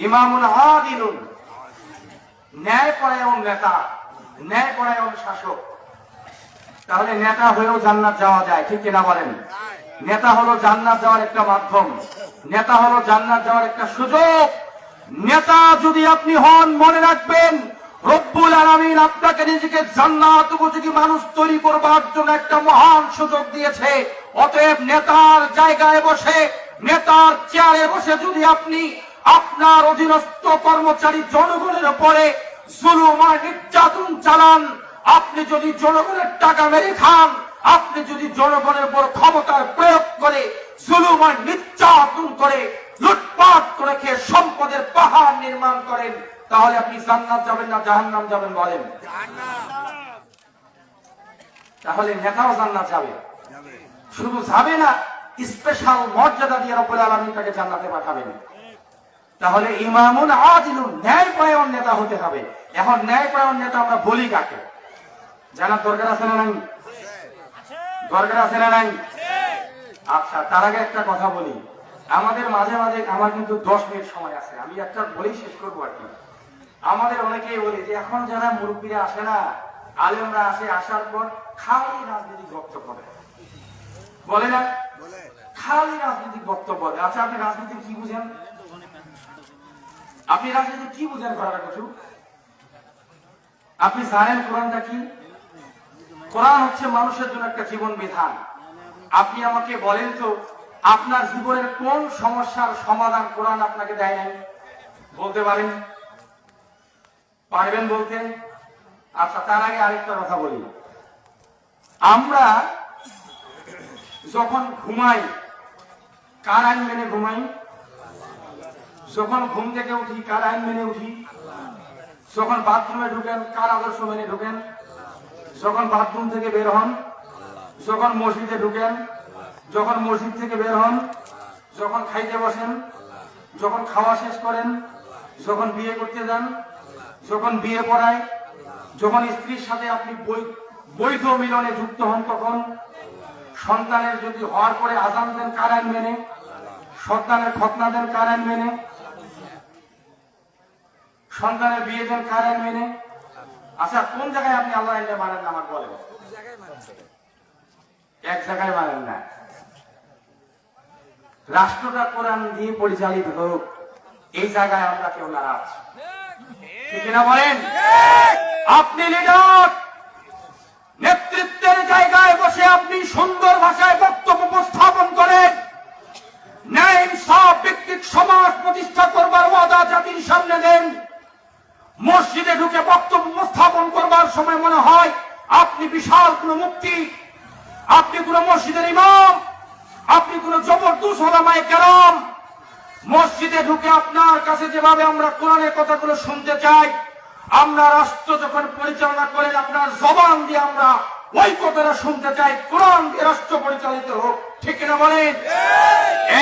ইমামুন আদিলুন, ন্যায়পরায়ণ নেতা, ন্যায়পরায়ণ শাসক। তাহলে নেতা হয়েও জান্নাত যাওয়া যায়, ঠিক কিনা বলেন? নেতা হলো জান্নাত যাওয়ার একটা মাধ্যম, নেতা হলো জান্নাত যাওয়ার একটা সুযোগ। নেতা যদি আপনি হন, মনে রাখবেন রব্বুল আলামিন আপনাকে নিজেকে জান্নাত উপযোগী মানুষ তৈরি করবার জন্য একটা মহান সুযোগ দিয়েছে। অতএব নেতার জায়গায় বসে, নেতার চেয়ারে বসে যদি আপনি আপনার অধীনস্থ কর্মচারী জনগণের উপরে জুলুম আর নির্যাতন চালান, আপনি যদি জনগণের টাকা মেরে খান, আপনি যদি জনগণের উপর ক্ষমতার প্রয়োগ করে জুলুম আর নির্যাতন করে লুটপাট করে খেয়ে সম্পদের পাহাড় নির্মাণ করেন, তাহলে আপনি জান্নাত যাবেন না জাহান্নাম যাবেন বলেন? তাহলে নেতাও জান্নাত যাবে, শুধু যাবে না, স্পেশাল মর্যাদা দিয়ে রব্বুল আলামিন তাকে জান্নাতে পাঠাবেন। তাহলে ইমামুন আদিলুন, ন্যায়পরায়ণ নেতা হতে হবে। এখন ন্যায়পরায়ণ নেতা আমরা বলি কাকে? জানার দরকার আছে না নাই? দরকার আছে না নাই? আচ্ছা, তার আগে একটা কথা বলি। আমাদের মাঝে মাঝে, আমার কিন্তু 10 মিনিট সময় আছে, আমি একটা বলেই শেষ করবো আর কি। আমাদের অনেকেই বলি যে এখন যারা মুরব্বীরা আসে না, আলেমরা আসে, আসার পর খালি রাজনৈতিক বক্তব্য দেয়, বলে না? খালি রাজনৈতিক বক্তব্য দেয়। আচ্ছা, আপনি রাজনীতি কি বুঝেন? আপনি রাজনীতি কি বুঝেন? ঘটনা কিছু আপনি জানেন কোরআনটা কি? কোরআন হচ্ছে মানুষের জন্য একটা জীবন বিধান। আপনি আমাকে বলেন তো, আপনার জীবনের কোন সমস্যার সমাধান কোরআন আপনাকে দেয় নাই? বলতে পারেন? পারবেন বলতে? আচ্ছা, তার আগে আরেকটা কথা বলি। আমরা যখন ঘুমাই কার আইন মেনে ঘুমাই? যখন ঘুম থেকে উঠি কার আইন মেনে উঠি? যখন বাথরুমে ঢুকেন কার আদর্শ মেনে ঢুকেন? যখন বাথরুম থেকে বের হন, যখন মসজিদে ঢুকেন, যখন মসজিদ থেকে বের হন, যখন খাইতে বসেন, যখন খাওয়া শেষ করেন, যখন বিয়ে করতে যান, যখন বিয়ে পড়ায়, যখন স্ত্রীর সাথে আপনি বৈধ মিলনে যুক্ত হন, তখন সন্তানের যদি হওয়ার পরে আযান দেন কার আইন মেনে? সন্তানের খতনা দেন কার আইন মেনে? সন্তানের বিয়ে দেন কার আইন মেনে? আচ্ছা, কোন জায়গায় আপনি আল্লাহ আইন মানেন না আমাকে বলেন? এক জায়গায় মানেন না। রাষ্ট্রটা কোরআন দিয়ে পরিচালিত হোক, এই জায়গায় আমরা কেউ নারাজ, ঠিক না বলেন? আপনি লিডার, নেতৃত্বের জায়গায় বসে আপনি সুন্দর ভাষায় বক্তব্য উপস্থাপন করেন, ন্যায় ইনসাফ ভিত্তিক সমাজ প্রতিষ্ঠা করবার ওয়াদা জাতির সামনে দেন। মসজিদে ঢুকে বক্তব্য উপস্থাপন করবার সময় মনে হয় আপনি বিশাল কোন মুক্তি, আপনি কোন মসজিদের ইমাম, আপনি কোন জবরদস্ত ওলামায়ে কেরাম। মসজিদে ঢুকে আপনার কাছে যেভাবে আমরা কোরআনের কথাগুলো শুনতে চাই, আমরা রাষ্ট্র যখন পরিচালনা করেন আপনার জবান দিয়ে আমরা ওই কথাটা শুনতে চাই, কোরআন দিয়ে রাষ্ট্র পরিচালিত হোক, ঠিক না বলেন?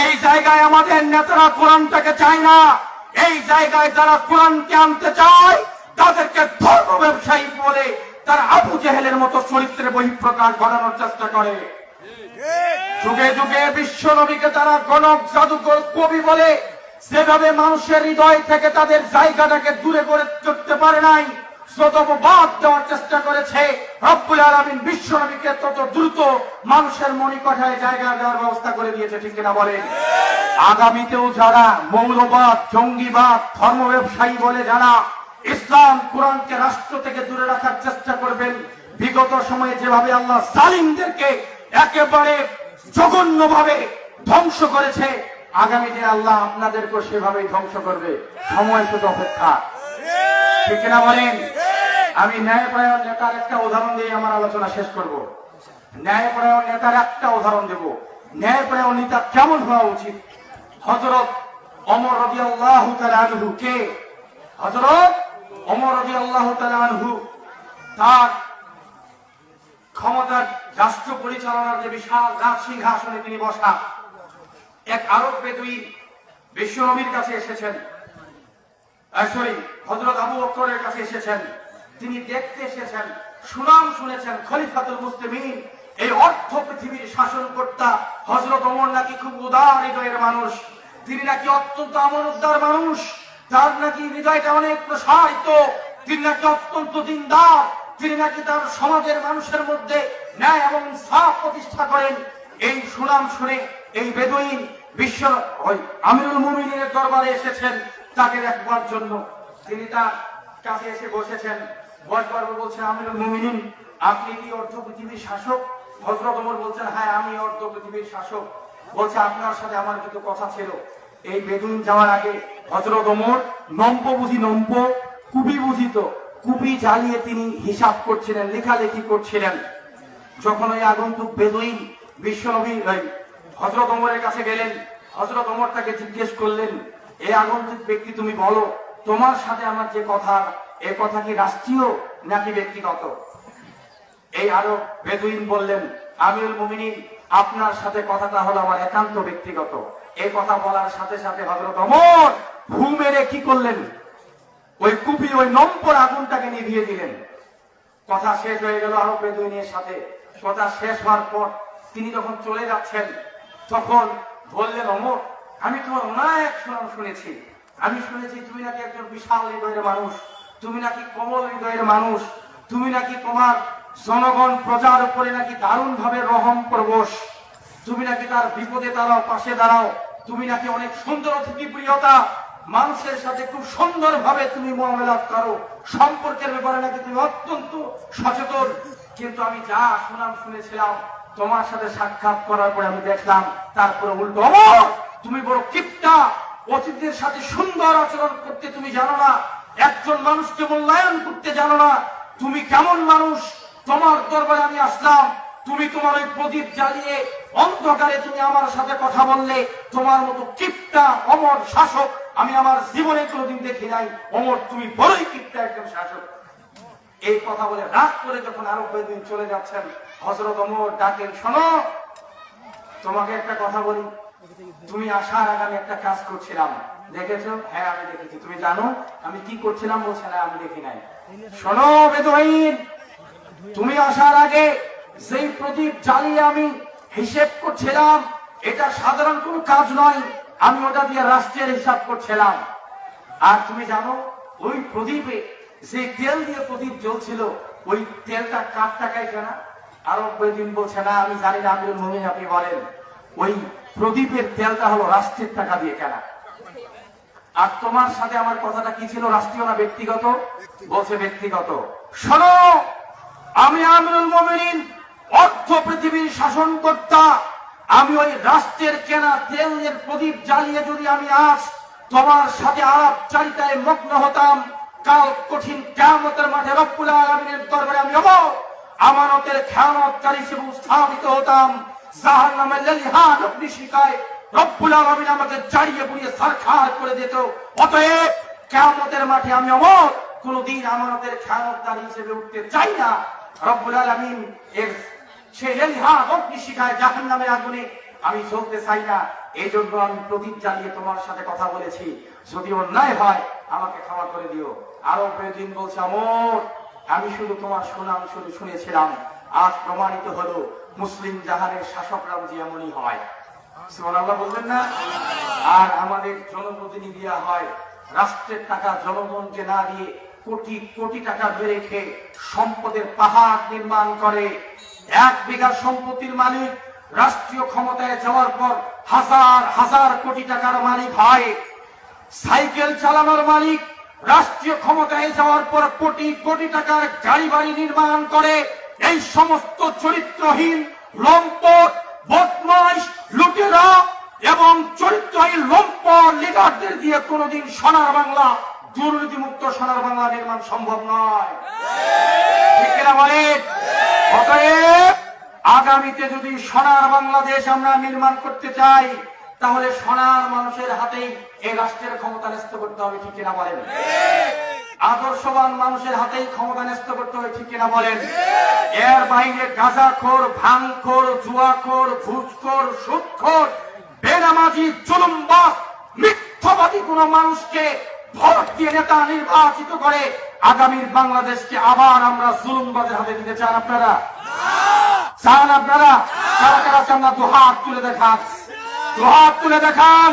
এই জায়গায় আমাদের নেতারা কোরআনটাকে চায় না। এই জায়গায় যারা কোরআনকে আনতে চায় তাদেরকে ধর্ম ব্যবসায়ী বলে তারা আবু জেহেলের মতো চরিত্রের বহিঃপ্রকাশ ঘটানোর চেষ্টা করে। যুগে যুগে বিশ্ব নবীকে তারা গণক, জাদুকর, কবি বলে সেভাবে মানুষের হৃদয় থেকে তাদের জায়গাটাকে দূরে করে করতে পারে নাই, বাদ দেওয়ার চেষ্টা করেছে। রব্বুল আলামিন বিশ্ব নবীকে তত দ্রুত মানুষের মনিকঠায় জায়গা দেওয়ার ব্যবস্থা করে দিয়েছে, ঠিক কিনা বলেন? আগামীতেও যারা মৌলবাদ, জঙ্গিবাদ, ধর্ম ব্যবসায়ী বলে যারা ইসলাম কোরআনকে রাষ্ট্র থেকে দূরে রাখার চেষ্টা করবেন। বিগত সময়ে যেভাবে আল্লাহ জালিমদেরকে একেবারে জঘন্যভাবে ধ্বংস করেছে, আগামী দিনে আল্লাহ আপনাদেরকে সেভাবেই ধ্বংস করবে। সময় শুধু অপেক্ষা, ঠিক না বলেন? আমি ন্যায়পরায়ণ নেতার একটা উদাহরণ দিয়ে আমার আলোচনা শেষ করব। ন্যায়পরায়ণ নেতার একটা উদাহরণ দেব। ন্যায়পরায়ণ নেতা কেমন হওয়া উচিত? হযরত ওমর রাদিয়াল্লাহু তাআলা আনহু কে? হযরত ওমর রাদিয়াল্লাহু তাআলা আনহু তার ক্ষমতার রাষ্ট্র পরিচালনার যে বিশাল রাজ সিংহাসনে তিনি বসা, এক আরব বেদুইন বিশ্বনবীর কাছে এসেছেন, হযরত আবু বকরের কাছে এসেছেন। তিনি দেখতে এসেছেন, সুনাম শুনেছেন খলিফাতুল মুসলিমিন, এই অর্ধ পৃথিবীর শাসনকর্তা হযরত ওমর নাকি খুব উদার হৃদয়ের মানুষ, তিনি নাকি অত্যন্ত আমানতদার মানুষ, তার নাকি হৃদয়টা অনেক প্রসারিত, তিনি নাকি অত্যন্ত দিনদার, তিনি নাকি তার সমাজের মানুষের মধ্যে ন্যায় এবং ইনসাফ প্রতিষ্ঠা করেন। এই সুনাম শুনে এই বেদুইন বিশ্ব আমিরুল মুমিনিনের দরবারে এসেছেন তাকে দেখবার জন্য। তিনি তার কাছে এসে বসেছেন, বসবার পর বলছেন, আমিরুল মুমিনিন, আপনি কি অর্ধ পৃথিবীর শাসক? হযরত ওমর বলছেন, হ্যাঁ আমি অর্ধ পৃথিবীর শাসক। বলছে, আপনার সাথে আমার কিছু কথা ছিল। এই বেদুইন যাওয়ার আগে হযরত ওমর নম্প কুপি বুঝিত, কুপি জ্বালিয়ে তিনি হিসাব করছিলেন, লেখালেখি করছিলেন। যখন ওই আগন্তুক বেদুইন বিশ্বনবী হযরত ওমরের কাছে গেলেন, হযরত ওমর তাকে জিজ্ঞেস করলেন, এই আগন্তুক ব্যক্তি, তুমি বলো তোমার সাথে আমার যে কথা, এ কথা কি রাষ্ট্রীয় নাকি ব্যক্তিগত? এই আরব বেদুইন বললেন, আমিরুল মুমিনিন, আপনার সাথে কথাটা হলো আমার একান্ত ব্যক্তিগত। এই কথা বলার সাথে সাথে হযরত ওমর ভূ মেরে কি করলেন? ওই কুপি, ওই নম্বর আগুনটাকে নিভিয়ে দিলেন। কথা শেষ হয়ে গেল আরব বেদুইনের সাথে। কথা শেষ হওয়ার পর তিনি যখন চলে যাচ্ছেন, তখন বললেন, ওমর, আমি তোমার অনেক সুনাম শুনেছি। আমি শুনেছি তুমি নাকি একজন বিশাল হৃদয়ের মানুষ, তুমি নাকি কোমল হৃদয়ের মানুষ, তুমি নাকি তোমার জনগণ প্রজার উপরে নাকি দারুণ ভাবে রহম প্রবশ, তুমি নাকি তার বিপদে দাঁড়াও, পাশে দাঁড়াও, তুমি নাকি অনেক সুন্দর অতিথি প্রিয়তা, মানুষের সাথে খুব সুন্দর ভাবে তুমি মুআমালাত করো, সম্পর্কের ব্যাপারে নাকি তুমি অত্যন্ত সচেতন। কিন্তু আমি যা সুনাম শুনেছিলাম, তোমার সাথে সাক্ষাৎ করার পরে আমি দেখলাম তারপরে উল্টো। ওমর, তুমি বড় কিপটা, অতিথিদের সাথে সুন্দর আচরণ করতে তুমি জানো না, একজন মানুষকে মূল্যায়ন করতে জানো না। তুমি কেমন মানুষ? তোমার দরবারে আমি আসলাম, তুমি তোমার ওই প্রদীপ জ্বালিয়ে অন্ধকারে তুমি আমার সাথে কথা বললে। তোমার মতো কিপটা অমর শাসক আমি আমার জীবনে কোনোদিন দেখি নাই। ওমর, তুমি বড়ই কিপটা একজন শাসক। এই কথা বলে রাগ করে যখন আরব বেদুইন চলে যাচ্ছেন, হযরত ওমর ডাকেন, শোনো, তোমাকে একটা কথা বলি। তুমি আসার আগে আমি একটা কাজ করছিলাম, দেখেছো? হ্যাঁ আমি দেখেছি। তুমি জানো আমি কি করছিলাম? বলছে, না আমি দেখি নাই। শোনো বেদুইন, তুমি আসার আগে যেই প্রদীপ জ্বালিয়ে আমি হিসেব করছিলাম, এটা সাধারণ কোনো কাজ নয়, আমি ওটা দিয়ে রাষ্ট্রের হিসাব করছিলাম। আর তুমি জানো ওই প্রদীপে যে তেল দিয়ে প্রদীপ জ্বলছিল, ওই তেলটা কার টাকায় কেনা? আরব বেদুইন বলছে, না আমি জানি না আমিরুল মুমিনিন, আপনি বলেন। ওই প্রদীপের তেলটা হলো রাষ্ট্রের টাকা দিয়ে কেনা। আর তোমার সাথে আমার কথাটা কি ছিল, রাষ্ট্রীয় না ব্যক্তিগত? বলছে ব্যক্তিগত। শোনো, আমি আমিরুল মুমিনিন, অর্ধ পৃথিবীর শাসনকর্তা, আমি ওই রাষ্ট্রের কেনা তেলের প্রদীপ জ্বালিয়ে যদি আমি আজ তোমার সাথে আলাপচারিতায় মগ্ন হতাম, কাল কঠিন কিয়ামতের মাঠে রব্বুল আলামিনের দরবারে আমি আমানতের খেয়ানতকারী হিসেবে স্থাপিত হতাম। জাহান্নামের লেলিহান অগ্নিশিখায় রব্বুল আলামিন আমাকে জ্বালিয়ে পুড়িয়ে ছারখার করে দিত। অতএব কিয়ামতের মাঠে আমি কোনদিন আমানতের খেয়ানতকারী হিসেবে উঠতে চাই না। রব্বুল আলামিন এর সেই লেলিহান অগ্নিশিখায় জাহান্নামের আগুনে আমি জ্বলতে চাই না। এই জন্য আমি প্রদীপ জ্বালিয়ে তোমার সাথে কথা বলেছি। যদি অন্যায় হয় আমাকে ক্ষমা করে দিও। আরব বেদুইন বলছে, ওমর, আমি শুধু তোমার সুনাম শুনেছিলাম, আজ প্রমাণিত হলো মুসলিম জাহানের শাসকরাও যে এমনই হয়। সুবহানাল্লাহ বলবেন না? আর আমাদের জনপ্রতিনিধিরা হয় রাষ্ট্রের টাকা জনগণকে না দিয়ে কোটি কোটি টাকা বেড়ে খেয়ে সম্পদের পাহাড় নির্মাণ করে। 1 বিঘা সম্পত্তির মালিক রাষ্ট্রীয় ক্ষমতায় যাওয়ার পর হাজার হাজার কোটি টাকার মালিক হয়। সাইকেল চালানোর মালিক রাষ্ট্রীয় ক্ষমতায় যাওয়ার পর কোটি কোটি টাকার গাড়ি বাড়ি নির্মাণ করে এই সমস্ত চরিত্রহীন লম্পট বদমাইশ লুটেরা এবং চরিত্রহীন লম্পট লিডারদের দিয়ে কোনোদিন সোনার বাংলা দুর্নীতিমুক্ত সোনার বাংলা নির্মাণ সম্ভব নয়। ঠিক কিনা বলেন? অতএব আগামীতে যদি সোনার বাংলাদেশ আমরা নির্মাণ করতে চাই তাহলে সোনার মানুষের হাতেই এই রাষ্ট্রের ক্ষমতা ন্যস্ত করতে হবে। ঠিক কিনা বলেন? আদর্শবান মানুষের হাতেই ক্ষমতা ন্যস্ত করতে হবে। ঠিক কিনা বলেন? এর বাইরে গাঁজাখোর, ভাঙখোর, জুয়াখোর, ঘুষখোর, সুদখোর, বেনামাজি, জুলুমবাজ, মিথ্যাবাদী কোন মানুষকে ভোট দিয়ে নেতা নির্বাচিত করে আগামীর বাংলাদেশকে আবার আমরা জুলুমবাজের হাতে দিতে চান আপনারা? চান আপনারা? কারা কারা চান না? দুহাত তুলে দেখান, দুহাত তুলে দেখান।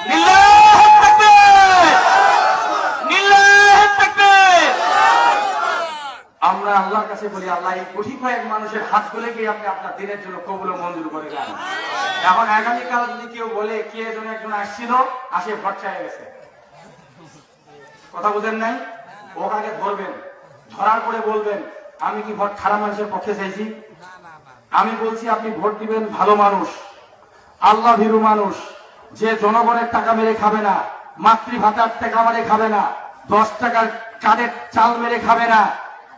লিল্লাহি তাকবীর, লিল্লাহি তাকবীর। আমরা আল্লাহর কাছে বলি, আল্লাহ এই কোটি কয়েক মানুষের হাত খুলে গিয়ে আপনি আপনার দিনের জন্য কবুল ও মঞ্জুর করে দেন। এখন আগামীকাল যদি কেউ বলে কে যেন একজন আসছিল, আসে ভোট চাই গেছে, কথা বুঝেন নাই? ওখানে ধরবেন, ধরার পরে বলবেন আমি কি ভোট খারাপ মানুষের পক্ষে চাইছি? আমি বলছি আপনি ভোট দিবেন ভালো মানুষ, আল্লাহ ভীরু মানুষ, যে জনগণের টাকা মেরে খাবে না, মাতৃভাতার টাকা মেরে খাবে না, 10 টাকার কার্ডের চাল মেরে খাবে না,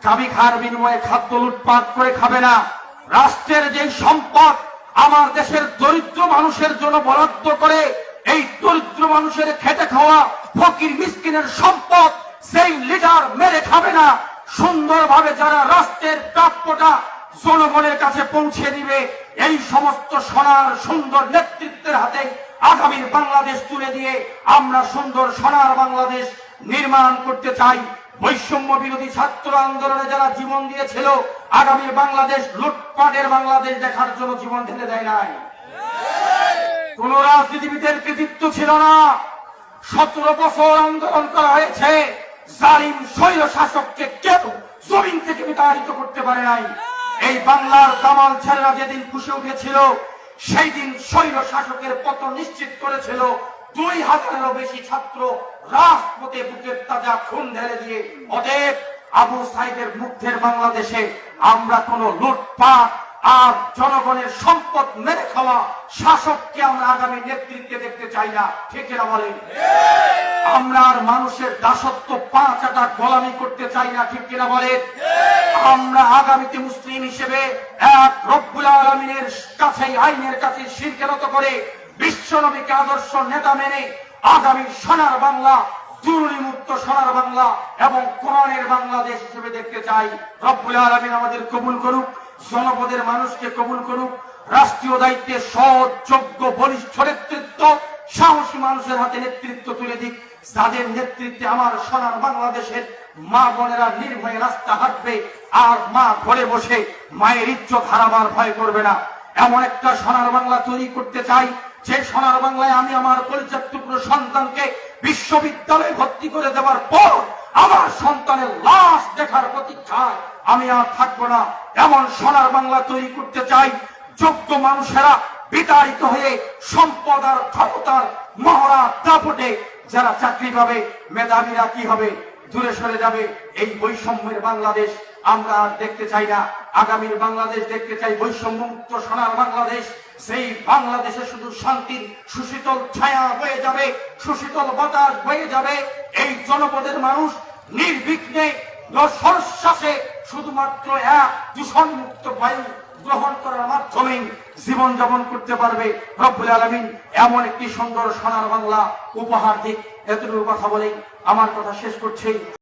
কাবি খার বিনিময়ে খাদ্য লুটপাট করে খাবে না, রাষ্ট্রের যে সম্পদ আমার দেশের দরিদ্র মানুষের জন্য বরাদ্দ করে এই দরিদ্র মানুষের খেটে খাওয়া ফকির মিসকিনের সম্পদ সেই লিডার মেরে খাবে না। সুন্দরভাবে যারা রাষ্ট্রের প্রাপ্যটা জনগণের কাছে পৌঁছে দিবে, এই সমস্ত সোনার সুন্দর নেতৃত্বের হাতে আগামীর বাংলাদেশ তুলে দিয়ে আমরা সুন্দর সোনার বাংলাদেশ নির্মাণ করতে চাই। বৈষম্য বিরোধী ছাত্র আন্দোলনে যারা জীবন দিয়েছিল আগামীর বাংলাদেশ লুটপাটের বাংলাদেশ দেখার জন্য জীবন ঢেলে দেয় নাই। কোন রাজনীতিবিদের কৃতিত্ব ছিল না। 17 বছর আন্দোলন করা হয়েছে, জালিম স্বৈর শাসককে কেউ জমিন থেকে বিতাড়িত করতে পারে নাই। এই বাংলার দামাল ছেলেরা যেদিন খুশি উঠেছিল সেই দিন স্বৈর শাসকের পতন নিশ্চিত করেছিল। 2000-এরও বেশি ছাত্র রাজপথে বুকের তাজা খুন ঢেলে দিয়ে। অতএব আবু সাইদের মুগ্ধের বাংলাদেশে আমরা কোন লুটপাট আর জনগণের সম্পদ মেরে খাওয়া শাসককে আমরা আগামী নেতৃত্বে দেখতে চাই না। ঠিক কিনা বলেন? আমরা আর মানুষের দাসত্ব পাঁচাটা গোলামি করতে চাই না। ঠিক কিনা বলেন? আমরা আগামীতে মুসলিম হিসেবে এক রব্বুল আলামিনের কাছে, আইনের কাছে শিরকে নত করে বিশ্বনবীকে আদর্শ নেতা মেনে আগামী সোনার বাংলা, দুর্নীতিমুক্ত সোনার বাংলা এবং কোরআনের বাংলাদেশ হিসেবে দেখতে চাই। রব্বুল আলামিন আমাদের কবুল করুক, জনপদের মানুষকে কবুল করুক। রাষ্ট্রীয় দায়িত্বে সৎ, যোগ্য, বলিষ্ঠ নেতৃত্ব, সাহসী মানুষের হাতে নেতৃত্ব তুলে দিক, যাদের নেতৃত্বে আমার সোনার বাংলাদেশের মা বোনেরা নির্ভয়ে রাস্তা হাঁটবে আর মা ঘরে বসে মায়ের ইজ্জত হারাবার ভয় করবে না। এমন একটা সোনার বাংলা তৈরি করতে চাই যে সোনার বাংলায় আমি আমার কলিজার টুকরো সন্তানকে বিশ্ববিদ্যালয়ে ভর্তি করে দেওয়ার পর আমার সন্তানের লাশ দেখার প্রতীক্ষায় আমি আর থাকবো না। এমন সোনার বাংলা তৈরি করতে চাই যোগ্য মানুষেরা বিতাড়িত হয়ে সম্পদ আর ক্ষমতার মহড়া দাপটে যারা চাকরি পাবে, মেধাবীরা কি হবে? দূরে সরে যাবে। এই বৈষম্যের বাংলাদেশ আমরা আর দেখতে চাই না। আগামীর বাংলাদেশ দেখতে চাই বৈষম্যমুক্ত সোনার বাংলাদেশ। সেই বাংলাদেশে শুধু শান্তির সুশীতল ছায়া বয়ে যাবে, সুশীতল বাতাস বয়ে যাবে। এই জনপদের মানুষ নির্বিঘ্নে সশ্বাসে শুধুমাত্র এক দূষণমুক্ত বায়ু গ্রহণ করার মাধ্যমে জীবন যাপন করতে পারবে। রব্বুল আলামিন এমন একটি সুন্দর সোনার বাংলা উপহার দিক। এতটুকু কথা বলেই আমার কথা শেষ করছি।